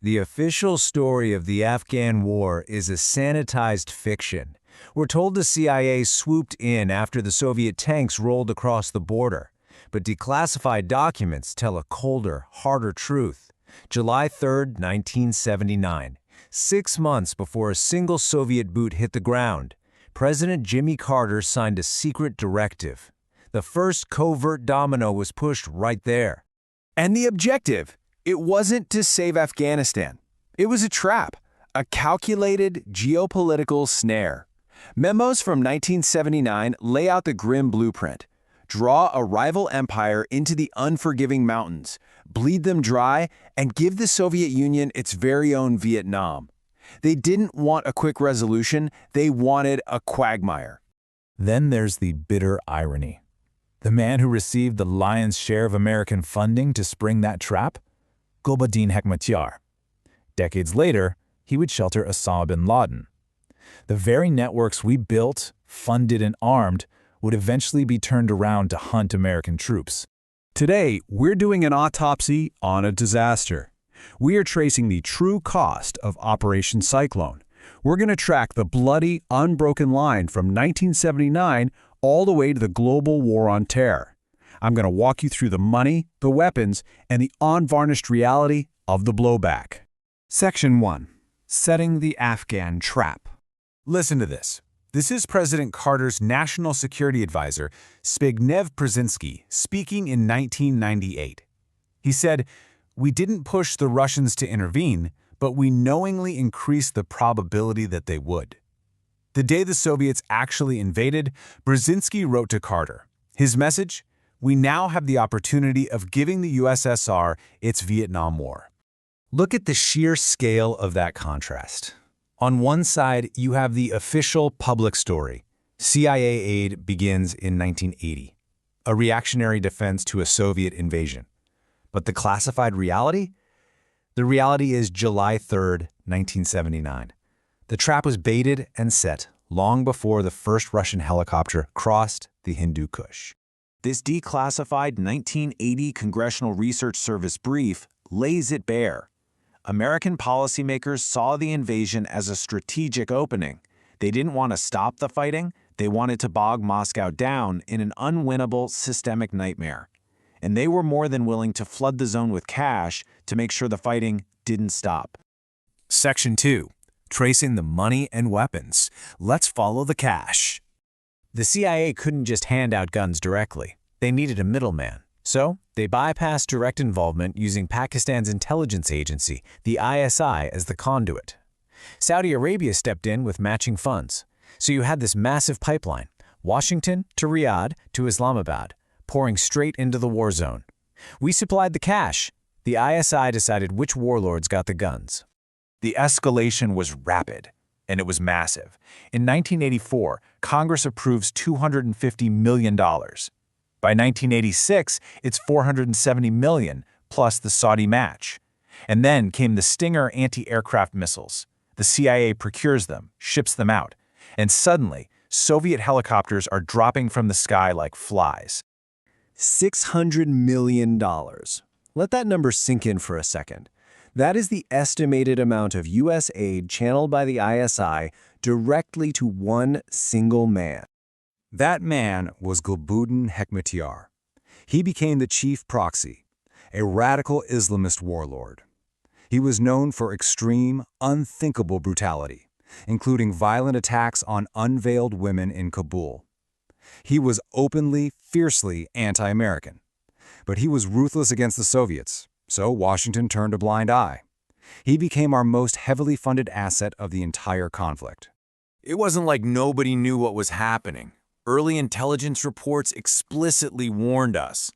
The official story of the Afghan war is a sanitized fiction. We're told the CIA swooped in after the Soviet tanks rolled across the border. But declassified documents tell a colder, harder truth. July 3, 1979, 6 months before a single Soviet boot hit the ground, President Jimmy Carter signed a secret directive. The first covert domino was pushed right there. And the objective? It wasn't to save Afghanistan. It was a trap, a calculated geopolitical snare. Memos from 1979 lay out the grim blueprint. Draw a rival empire into the unforgiving mountains, bleed them dry, and give the Soviet Union its very own Vietnam. They didn't want a quick resolution, they wanted a quagmire. Then there's the bitter irony. The man who received the lion's share of American funding to spring that trap? Gulbuddin Hekmatyar. Decades later, he would shelter Osama bin Laden. The very networks we built, funded, and armed would eventually be turned around to hunt American troops. Today, we're doing an autopsy on a disaster. We are tracing the true cost of Operation Cyclone. We're going to track the bloody, unbroken line from 1979 all the way to the global war on terror. I'm going to walk you through the money, the weapons, and the unvarnished reality of the blowback. Section 1. Setting the Afghan Trap. Listen to this. This is President Carter's National Security Advisor, Zbigniew Brzezinski, speaking in 1998. He said, "We didn't push the Russians to intervene, but we knowingly increased the probability that they would." The day the Soviets actually invaded, Brzezinski wrote to Carter. His message? We now have the opportunity of giving the USSR its Vietnam War. Look at the sheer scale of that contrast. On one side, you have the official public story. CIA aid begins in 1980, a reactionary defense to a Soviet invasion. But the classified reality? The reality is July 3, 1979. The trap was baited and set long before the first Russian helicopter crossed the Hindu Kush. This declassified 1980 Congressional Research Service brief lays it bare. American policymakers saw the invasion as a strategic opening. They didn't want to stop the fighting, they wanted to bog Moscow down in an unwinnable systemic nightmare. And they were more than willing to flood the zone with cash to make sure the fighting didn't stop. Section 2. Tracing the money and weapons. Let's follow the cash. The CIA couldn't just hand out guns directly. They needed a middleman. So, they bypassed direct involvement using Pakistan's intelligence agency, the ISI, as the conduit. Saudi Arabia stepped in with matching funds. So you had this massive pipeline, Washington to Riyadh to Islamabad, pouring straight into the war zone. We supplied the cash. The ISI decided which warlords got the guns. The escalation was rapid, and it was massive. In 1984, Congress approves $250 million. By 1986, it's $470 million, plus the Saudi match. And then came the Stinger anti-aircraft missiles. The CIA procures them, ships them out. And suddenly, Soviet helicopters are dropping from the sky like flies. $600 million. Let that number sink in for a second. That is the estimated amount of U.S. aid channeled by the ISI directly to one single man. That man was Gulbuddin Hekmatyar. He became the chief proxy, a radical Islamist warlord. He was known for extreme, unthinkable brutality, including violent attacks on unveiled women in Kabul. He was openly, fiercely anti-American. But he was ruthless against the Soviets, so Washington turned a blind eye. He became our most heavily funded asset of the entire conflict. It wasn't like nobody knew what was happening. Early intelligence reports explicitly warned us.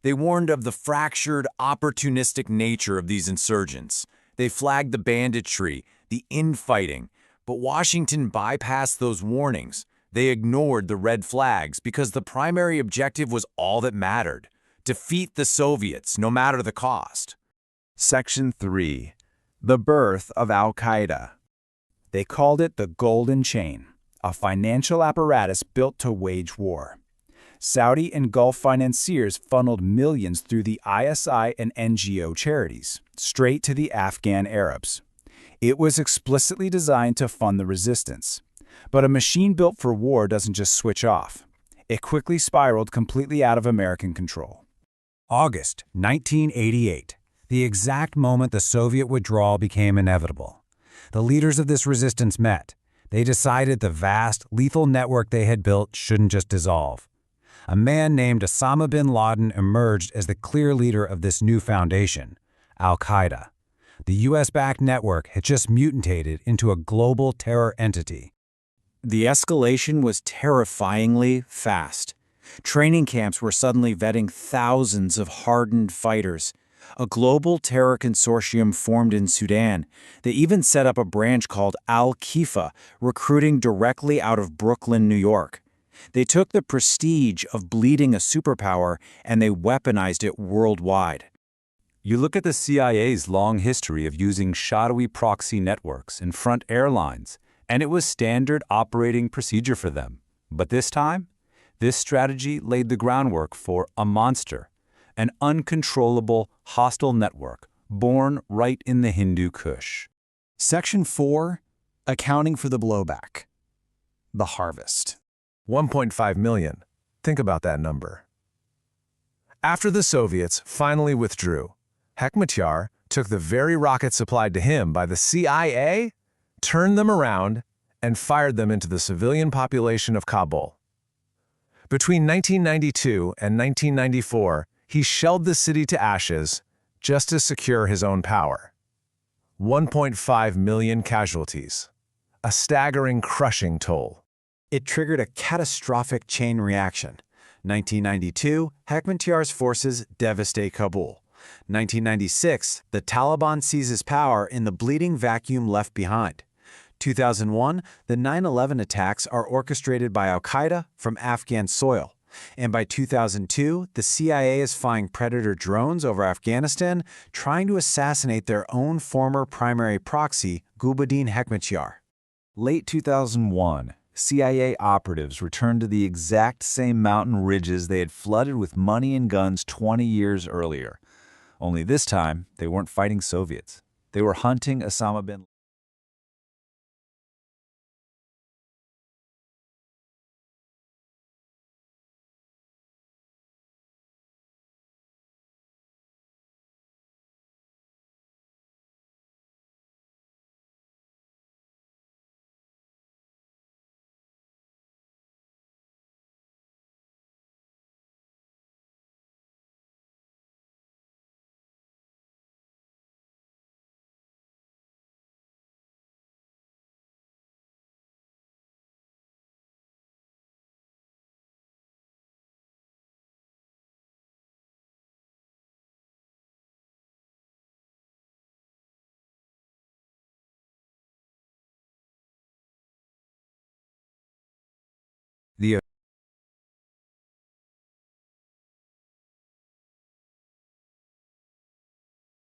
They warned of the fractured, opportunistic nature of these insurgents. They flagged the banditry, the infighting, but Washington bypassed those warnings. They ignored the red flags because the primary objective was all that mattered: defeat the Soviets, no matter the cost. Section 3. The birth of Al-Qaeda. They called it the Golden Chain, a financial apparatus built to wage war. Saudi and Gulf financiers funneled millions through the ISI and NGO charities, straight to the Afghan Arabs. It was explicitly designed to fund the resistance. But a machine built for war doesn't just switch off. It quickly spiraled completely out of American control. August 1988, the exact moment the Soviet withdrawal became inevitable. The leaders of this resistance met. They decided the vast, lethal network they had built shouldn't just dissolve. A man named Osama bin Laden emerged as the clear leader of this new foundation, Al-Qaeda. The US-backed network had just mutated into a global terror entity. The escalation was terrifyingly fast. Training camps were suddenly vetting thousands of hardened fighters. A global terror consortium formed in Sudan. They even set up a branch called Al-Qifa, recruiting directly out of Brooklyn, New York. They took the prestige of bleeding a superpower and they weaponized it worldwide. You look at the CIA's long history of using shadowy proxy networks and front airlines, and it was standard operating procedure for them. But this time, this strategy laid the groundwork for a monster, an uncontrollable, hostile network born right in the Hindu Kush. Section 4, Accounting for the Blowback. The Harvest. 1.5 million. Think about that number. After the Soviets finally withdrew, Hekmatyar took the very rockets supplied to him by the CIA, turned them around, and fired them into the civilian population of Kabul. Between 1992 and 1994, he shelled the city to ashes just to secure his own power. 1.5 million casualties, a staggering, crushing toll. It triggered a catastrophic chain reaction. 1992, Hekmatyar's forces devastate Kabul. 1996, the Taliban seizes power in the bleeding vacuum left behind. 2001, the 9/11 attacks are orchestrated by Al-Qaeda from Afghan soil. And by 2002, the CIA is flying Predator drones over Afghanistan, trying to assassinate their own former primary proxy, Gulbuddin Hekmatyar. Late 2001, CIA operatives returned to the exact same mountain ridges they had flooded with money and guns 20 years earlier. Only this time, they weren't fighting Soviets. They were hunting Osama bin Laden.